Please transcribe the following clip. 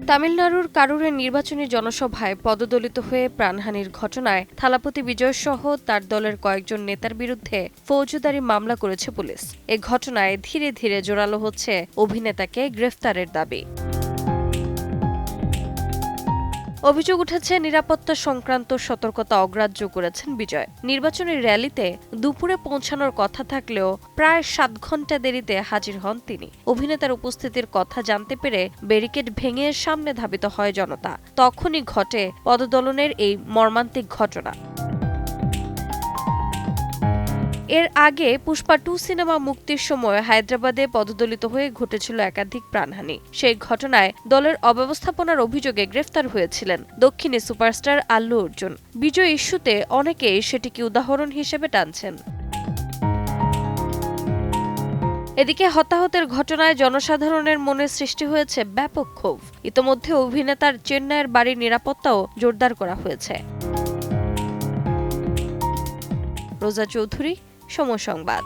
তামিলনাড়ুর কারুরের নির্বাচনী জনসভায় পদদলিত হয়ে প্রাণহানির ঘটনায় থালাপতি বিজয় সহ তার দলের কয়েকজন নেতার বিরুদ্ধে ফৌজদারি মামলা করেছে পুলিশ। এ ঘটনায় ধীরে ধীরে জোরালো হচ্ছে অভিনেতাকে গ্রেফতারের দাবি। অভিযোগ উঠেছে নিরাপত্তা সংক্রান্ত সতর্কতা অগ্রাহ্য করেছেন বিজয়। নির্বাচনী র্যালিতে দুপুরে পৌঁছানোর কথা থাকলেও প্রায় ৭ ঘণ্টা দেরিতে হাজির হন তিনি। অভিনেতার উপস্থিতির কথা জানতে পেরে ব্যারিকেড ভেঙে সামনে ধাবিত হয় জনতা। তখনই ঘটে পদদলনের এই মর্মান্তিক ঘটনা। এর আগে পুষ্পা 2 সিনেমা মুক্তির সময় হায়দ্রাবাদে পদদলিত হয়ে ঘটেছিল একাধিক প্রাণহানি। সেই ঘটনায় দলের অব্যবস্থাপনার অভিযোগে গ্রেফতার হয়েছিলেন দক্ষিণী সুপারস্টার আল্লু অর্জুন। বিজয় ইস্যুতে অনেকেই সেটিকে উদাহরণ হিসেবে টানছেন। এদিকে হতাহতের ঘটনায় জনসাধারণের মনে সৃষ্টি হয়েছে ব্যাপক ক্ষোভ। ইতোমধ্যে অভিনেতার চেন্নাইয়ের বাড়ির নিরাপত্তাও জোরদার করা হয়েছে। রোজা চৌধুরী, সময় সংবাদ।